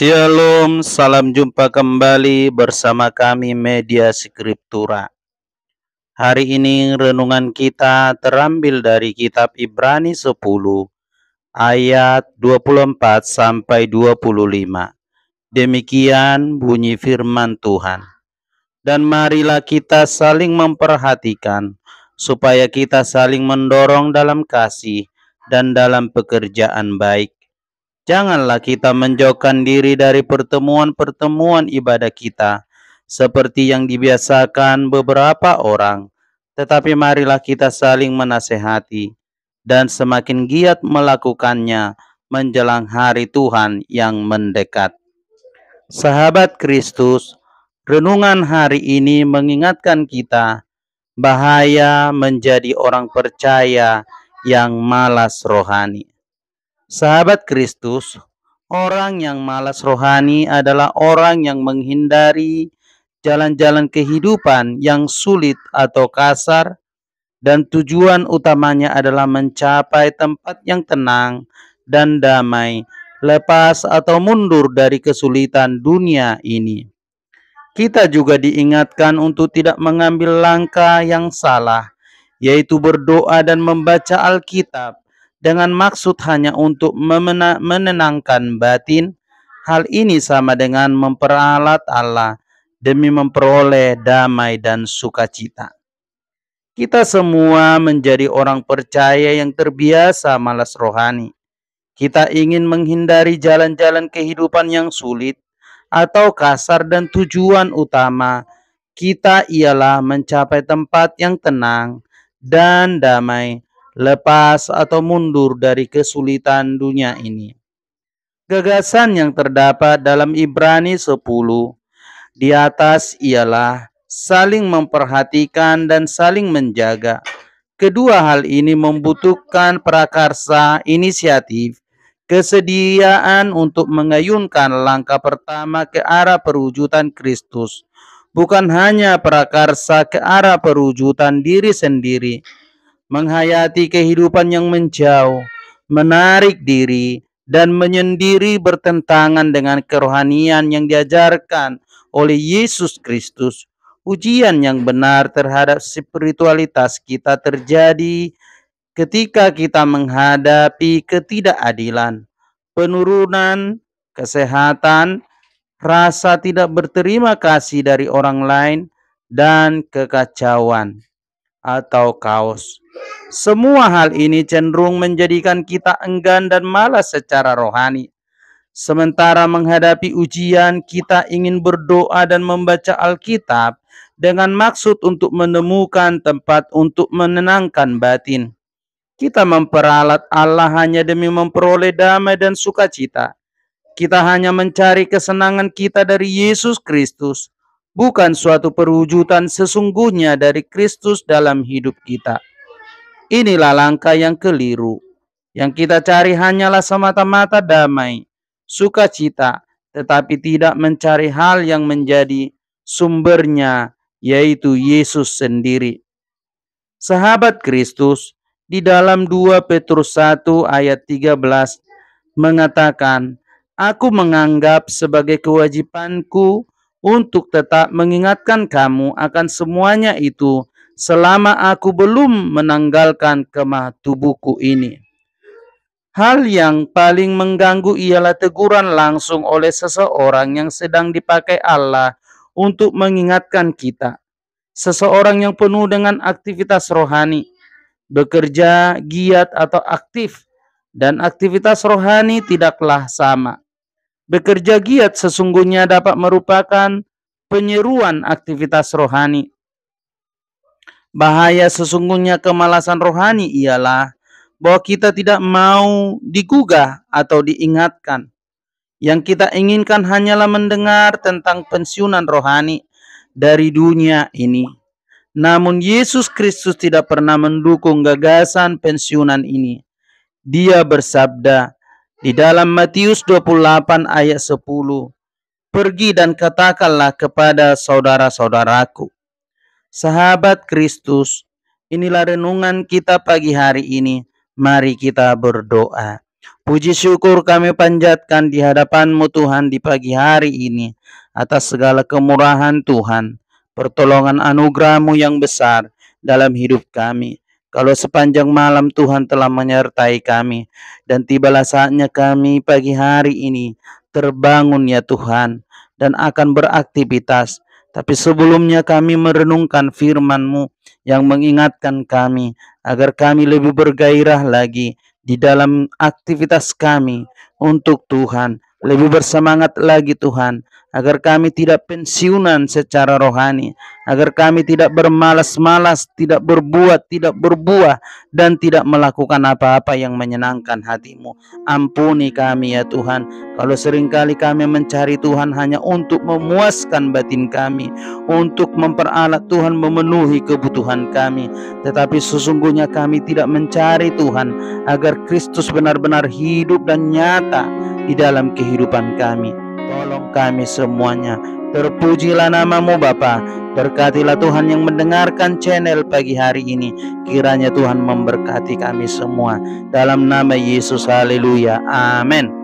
Shalom, salam jumpa kembali bersama kami Media Skriptura. Hari ini renungan kita terambil dari kitab Ibrani 10 ayat 24 sampai 25. Demikian bunyi firman Tuhan. Dan marilah kita saling memperhatikan supaya kita saling mendorong dalam kasih dan dalam pekerjaan baik. Janganlah kita menjauhkan diri dari pertemuan-pertemuan ibadah kita, seperti yang dibiasakan beberapa orang, tetapi marilah kita saling menasehati, dan semakin giat melakukannya menjelang hari Tuhan yang mendekat. Sahabat Kristus, renungan hari ini mengingatkan kita bahaya menjadi orang percaya yang malas rohani. Sahabat Kristus, orang yang malas rohani adalah orang yang menghindari jalan-jalan kehidupan yang sulit atau kasar, dan tujuan utamanya adalah mencapai tempat yang tenang dan damai, lepas atau mundur dari kesulitan dunia ini. Kita juga diingatkan untuk tidak mengambil langkah yang salah, yaitu berdoa dan membaca Alkitab dengan maksud hanya untuk menenangkan batin. Hal ini sama dengan memperalat Allah demi memperoleh damai dan sukacita. Kita semua menjadi orang percaya yang terbiasa malas rohani. Kita ingin menghindari jalan-jalan kehidupan yang sulit atau kasar, dan tujuan utama kita ialah mencapai tempat yang tenang dan damai, lepas atau mundur dari kesulitan dunia ini. Gagasan yang terdapat dalam Ibrani 10 di atas ialah saling memperhatikan dan saling menjaga. Kedua hal ini membutuhkan prakarsa, inisiatif, kesediaan untuk mengayunkan langkah pertama ke arah perwujudan Kristus, bukan hanya prakarsa ke arah perwujudan diri sendiri. Menghayati kehidupan yang menjauh, menarik diri, dan menyendiri bertentangan dengan kerohanian yang diajarkan oleh Yesus Kristus. Ujian yang benar terhadap spiritualitas kita terjadi ketika kita menghadapi ketidakadilan, penurunan kesehatan, rasa tidak berterima kasih dari orang lain, dan kekacauan atau kaos. Semua hal ini cenderung menjadikan kita enggan dan malas secara rohani. Sementara menghadapi ujian, kita ingin berdoa dan membaca Alkitab dengan maksud untuk menemukan tempat untuk menenangkan batin. Kita memperalat Allah hanya demi memperoleh damai dan sukacita. Kita hanya mencari kesenangan kita dari Yesus Kristus, bukan suatu perwujudan sesungguhnya dari Kristus dalam hidup kita. Inilah langkah yang keliru. Yang kita cari hanyalah semata-mata damai, sukacita, tetapi tidak mencari hal yang menjadi sumbernya, yaitu Yesus sendiri. Sahabat Kristus, di dalam 2 Petrus 1 ayat 13 mengatakan, "Aku menganggap sebagai kewajibanku untuk tetap mengingatkan kamu akan semuanya itu selama aku belum menanggalkan kemah tubuhku ini." Hal yang paling mengganggu ialah teguran langsung oleh seseorang yang sedang dipakai Allah untuk mengingatkan kita. Seseorang yang penuh dengan aktivitas rohani, bekerja giat atau aktif, dan aktivitas rohani tidaklah sama. Bekerja giat sesungguhnya dapat merupakan penyeruan aktivitas rohani. Bahaya sesungguhnya kemalasan rohani ialah bahwa kita tidak mau digugah atau diingatkan. Yang kita inginkan hanyalah mendengar tentang pensiunan rohani dari dunia ini. Namun Yesus Kristus tidak pernah mendukung gagasan pensiunan ini. Dia bersabda di dalam Matius 28 ayat 10, "Pergi dan katakanlah kepada saudara-saudaraku." Sahabat Kristus, inilah renungan kita pagi hari ini. Mari kita berdoa. Puji syukur kami panjatkan di hadapan-Mu Tuhan di pagi hari ini atas segala kemurahan Tuhan, pertolongan anugerah-Mu yang besar dalam hidup kami. Kalau sepanjang malam Tuhan telah menyertai kami dan tibalah saatnya kami pagi hari ini terbangun ya Tuhan dan akan beraktivitas. Tapi sebelumnya kami merenungkan firman-Mu yang mengingatkan kami agar kami lebih bergairah lagi di dalam aktivitas kami untuk Tuhan, lebih bersemangat lagi Tuhan, agar kami tidak pensiunan secara rohani, agar kami tidak bermalas-malas, tidak berbuat, tidak berbuah, dan tidak melakukan apa-apa yang menyenangkan hati-Mu. Ampuni kami ya Tuhan, kalau seringkali kami mencari Tuhan hanya untuk memuaskan batin kami, untuk memperalat Tuhan memenuhi kebutuhan kami, tetapi sesungguhnya kami tidak mencari Tuhan agar Kristus benar-benar hidup dan nyata di dalam kehidupan kami. Tolong kami semuanya. Terpujilah nama-Mu Bapa. Berkatilah Tuhan yang mendengarkan channel pagi hari ini. Kiranya Tuhan memberkati kami semua. Dalam nama Yesus, haleluya. Amin.